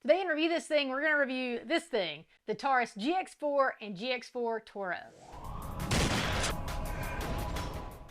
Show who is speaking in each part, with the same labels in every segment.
Speaker 1: Today in Review This Thing, we're going to review this thing, the Taurus GX4 and GX4 TORO.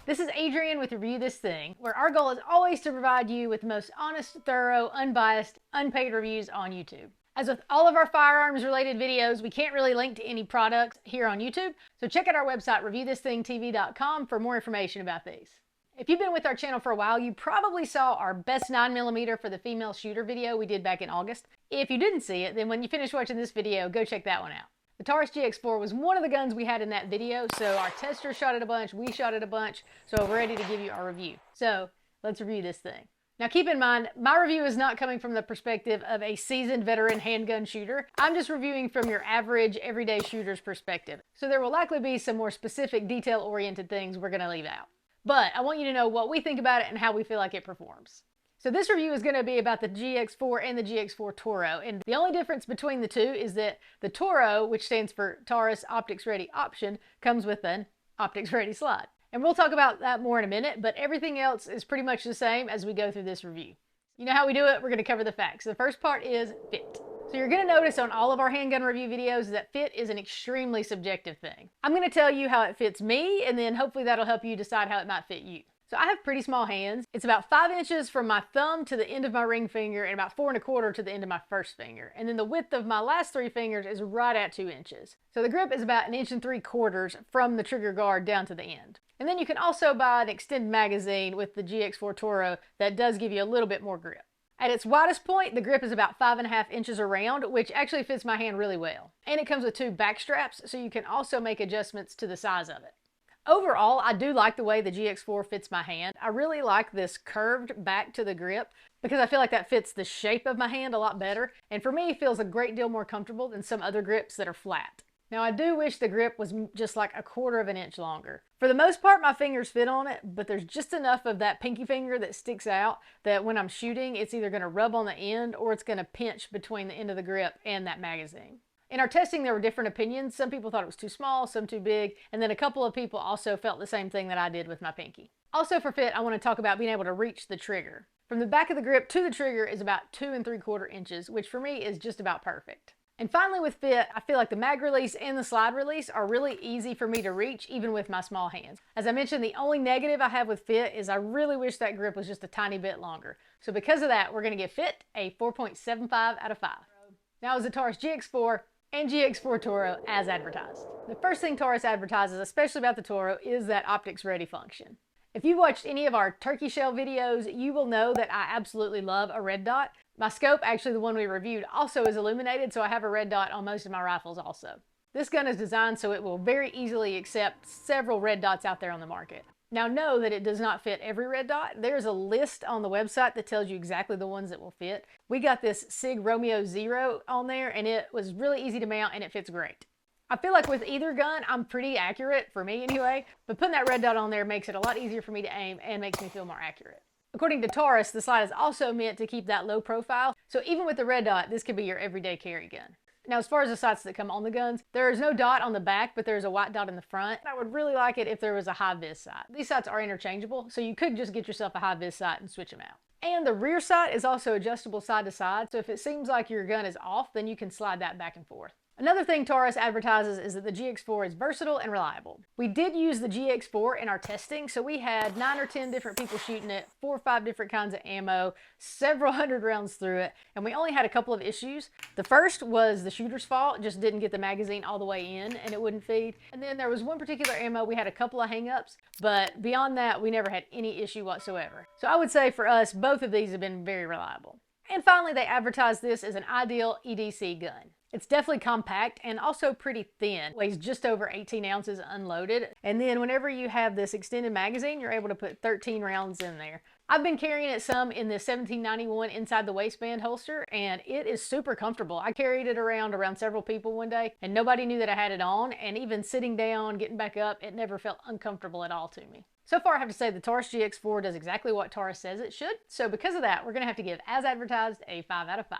Speaker 1: This is Adrian with Review This Thing, where our goal is always to provide you with the most honest, thorough, unbiased, unpaid reviews on YouTube. As with all of our firearms related videos, we can't really link to any products here on YouTube, so check out our website reviewthisthingtv.com for more information about these. If you've been with our channel for a while, you probably saw our best 9mm for the female shooter video we did back in August. If you didn't see it, then when you finish watching this video, go check that one out. The Taurus GX4 was one of the guns we had in that video, so our tester shot it a bunch, we shot it a bunch, so we're ready to give you our review. So let's review this thing. Now keep in mind, my review is not coming from the perspective of a seasoned veteran handgun shooter. I'm just reviewing from your average everyday shooter's perspective. So there will likely be some more specific detail-oriented things we're going to leave out. But I want you to know what we think about it and how we feel like it performs. So this review is going to be about the GX4 and the GX4 TORO, and the only difference between the two is that the TORO, which stands for Taurus Optics Ready Option, comes with an Optics Ready slide. And we'll talk about that more in a minute, but everything else is pretty much the same as we go through this review. You know how we do it? We're going to cover the facts. The first part is fit. So you're going to notice on all of our handgun review videos that fit is an extremely subjective thing. I'm going to tell you how it fits me, and then hopefully that'll help you decide how it might fit you. So I have pretty small hands. It's about 5 inches from my thumb to the end of my ring finger and about 4 1/4 to the end of my first finger. And then the width of my last 3 fingers is right at 2 inches. So the grip is about 1 3/4 from the trigger guard down to the end. And then you can also buy an extended magazine with the GX4 TORO that does give you a little bit more grip. At its widest point, the grip is about 5 1/2 inches around, which actually fits my hand really well. And it comes with 2 back straps, so you can also make adjustments to the size of it. Overall, I do like the way the GX4 fits my hand. I really like this curved back to the grip because I feel like that fits the shape of my hand a lot better. And for me, it feels a great deal more comfortable than some other grips that are flat. Now, I do wish the grip was just like 1/4 inch longer. For the most part, my fingers fit on it, but there's just enough of that pinky finger that sticks out that when I'm shooting, it's either going to rub on the end or it's going to pinch between the end of the grip and that magazine. In our testing, there were different opinions. Some people thought it was too small, some too big, and then a couple of people also felt the same thing that I did with my pinky. Also for fit, I want to talk about being able to reach the trigger. From the back of the grip to the trigger is about 2 3/4 inches, which for me is just about perfect. And finally with fit, I feel like the mag release and the slide release are really easy for me to reach even with my small hands. As I mentioned, the only negative I have with fit is I really wish that grip was just a tiny bit longer. So because of that, we're going to give fit a 4.75 out of 5. Now is the Taurus GX4 and GX4 TORO as advertised. The first thing Taurus advertises, especially about the TORO, is that optics ready function. If you've watched any of our turkey shell videos, you will know that I absolutely love a red dot. My scope, actually the one we reviewed, also is illuminated, so I have a red dot on most of my rifles also. This gun is designed so it will very easily accept several red dots out there on the market. Now know that it does not fit every red dot. There's a list on the website that tells you exactly the ones that will fit. We got this SIG Romeo 0 on there and it was really easy to mount and it fits great. I feel like with either gun, I'm pretty accurate, for me anyway, but putting that red dot on there makes it a lot easier for me to aim and makes me feel more accurate. According to Taurus, the slide is also meant to keep that low profile, so even with the red dot, this could be your everyday carry gun. Now, as far as the sights that come on the guns, there is no dot on the back, but there's a white dot in the front. I would really like it if there was a high-vis sight. These sights are interchangeable, so you could just get yourself a high-vis sight and switch them out. And the rear sight is also adjustable side to side, so if it seems like your gun is off, then you can slide that back and forth. Another thing Taurus advertises is that the GX4 is versatile and reliable. We did use the GX4 in our testing, so we had 9 or 10 different people shooting it, 4 or 5 different kinds of ammo, several hundred rounds through it, and we only had a couple of issues. The first was the shooter's fault, just didn't get the magazine all the way in and it wouldn't feed. And then there was one particular ammo, we had a couple of hang-ups, but beyond that, we never had any issue whatsoever. So I would say for us, both of these have been very reliable. And finally, they advertise this as an ideal EDC gun. It's definitely compact and also pretty thin. Weighs just over 18 ounces unloaded. And then whenever you have this extended magazine, you're able to put 13 rounds in there. I've been carrying it some in the 1791 inside the waistband holster, and it is super comfortable. I carried it around several people one day, and nobody knew that I had it on, and even sitting down, getting back up, it never felt uncomfortable at all to me. So far, I have to say the Taurus GX4 does exactly what Taurus says it should, so because of that, we're going to have to give, as advertised, a 5 out of 5.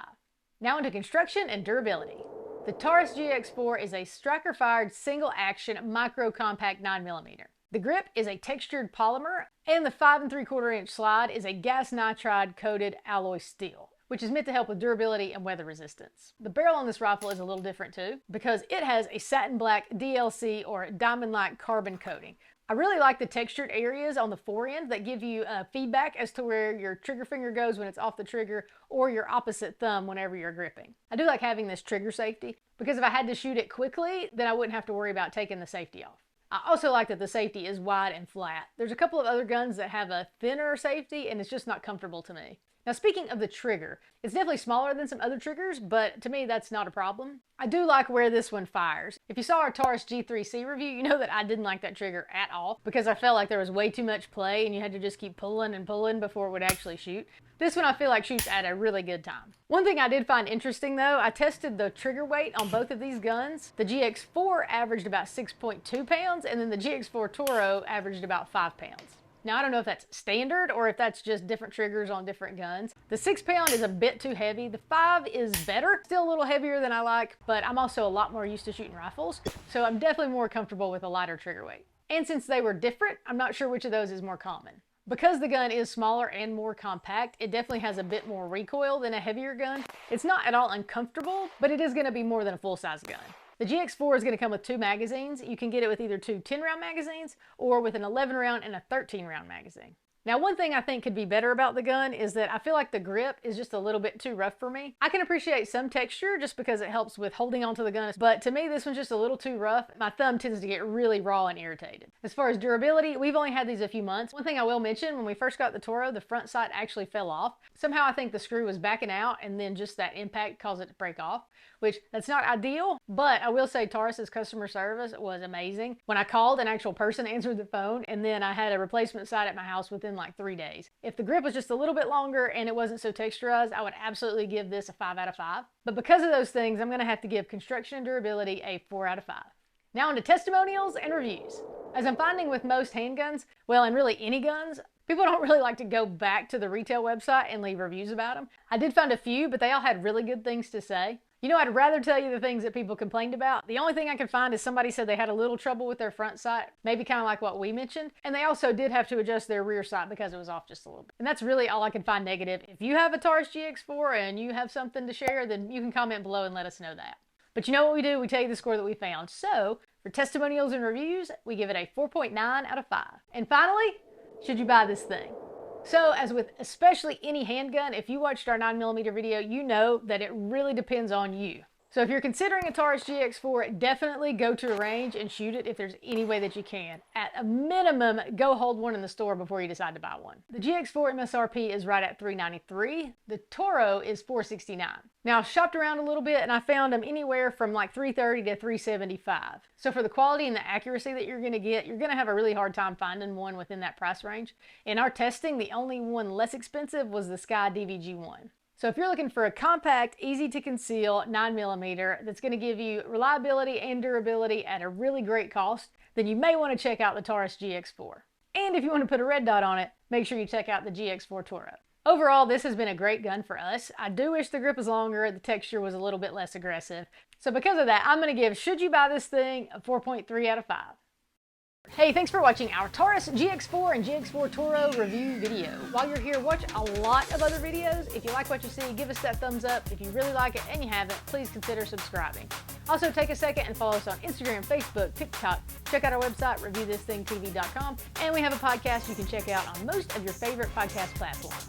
Speaker 1: Now into construction and durability. The Taurus GX4 is a striker-fired single-action micro-compact 9mm. The grip is a textured polymer, and the 5 3/4 inch slide is a gas nitride coated alloy steel. which is meant to help with durability and weather resistance. The barrel on this rifle is a little different too, because it has a satin black DLC or diamond-like carbon coating. I really like the textured areas on the forend that give you feedback as to where your trigger finger goes when it's off the trigger, or your opposite thumb whenever you're gripping. I do like having this trigger safety, because if I had to shoot it quickly, then I wouldn't have to worry about taking the safety off. I also like that the safety is wide and flat. There's a couple of other guns that have a thinner safety, and it's just not comfortable to me. Now, speaking of the trigger, it's definitely smaller than some other triggers, but to me that's not a problem. I do like where this one fires. If you saw our Taurus G3C review, you know that I didn't like that trigger at all, because I felt like there was way too much play and you had to just keep pulling and pulling before it would actually shoot. This one I feel like shoots at a really good time. One thing I did find interesting though, I tested the trigger weight on both of these guns. The GX4 averaged about 6.2 pounds, and then the GX4 TORO averaged about 5 pounds. Now, I don't know if that's standard or if that's just different triggers on different guns. The 6 pound is a bit too heavy. The 5 is better, still a little heavier than I like, but I'm also a lot more used to shooting rifles, so I'm definitely more comfortable with a lighter trigger weight. And since they were different, I'm not sure which of those is more common. Because the gun is smaller and more compact, it definitely has a bit more recoil than a heavier gun. It's not at all uncomfortable, but it is going to be more than a full-size gun. The GX4 is going to come with 2 magazines. You can get it with either 2 10-round magazines or with an 11-round and a 13-round magazine. Now, one thing I think could be better about the gun is that I feel like the grip is just a little bit too rough for me. I can appreciate some texture just because it helps with holding onto the gun, but to me this one's just a little too rough. My thumb tends to get really raw and irritated. As far as durability, we've only had these a few months. One thing I will mention, when we first got the Toro, the front sight actually fell off. Somehow I think the screw was backing out, and then just that impact caused it to break off, which that's not ideal, but I will say Taurus's customer service was amazing. When I called, an actual person answered the phone, and then I had a replacement sight at my house within like 3 days. If the grip was just a little bit longer and it wasn't so texturized, I would absolutely give this a 5 out of 5. But because of those things, I'm going to have to give construction and durability a 4 out of 5. Now on to testimonials and reviews. As I'm finding with most handguns, well, and really any guns, people don't really like to go back to the retail website and leave reviews about them. I did find a few, but they all had really good things to say. You know, I'd rather tell you the things that people complained about. The only thing I could find is somebody said they had a little trouble with their front sight, maybe kind of like what we mentioned, and they also did have to adjust their rear sight because it was off just a little bit. And that's really all I could find negative. If you have a Taurus GX4 and you have something to share, then you can comment below and let us know that. But you know what we do? We tell you the score that we found. So, for testimonials and reviews, we give it a 4.9 out of 5. And finally, should you buy this thing? So, as with especially any handgun, if you watched our 9mm video, you know that it really depends on you. So if you're considering a Taurus GX4, definitely go to a range and shoot it if there's any way that you can. At a minimum, go hold one in the store before you decide to buy one. The GX4 MSRP is right at $393. The Toro is $469. Now, I shopped around a little bit and I found them anywhere from like $330 to $375. So for the quality and the accuracy that you're going to get, you're going to have a really hard time finding one within that price range. In our testing, the only one less expensive was the Sky DVG1. So if you're looking for a compact, easy to conceal 9mm that's going to give you reliability and durability at a really great cost, then you may want to check out the Taurus GX4. And if you want to put a red dot on it, make sure you check out the GX4 TORO. Overall, this has been a great gun for us. I do wish the grip was longer, the texture was a little bit less aggressive. So because of that, I'm going to give Should You Buy This Thing a 4.3 out of 5. Hey, thanks for watching our Taurus GX4 and GX4 TORO review video. While you're here, watch a lot of other videos. If you like what you see, give us that thumbs up. If you really like it and you haven't, please consider subscribing. Also, take a second and follow us on Instagram, Facebook, TikTok. Check out our website, reviewthisthingtv.com. And we have a podcast you can check out on most of your favorite podcast platforms.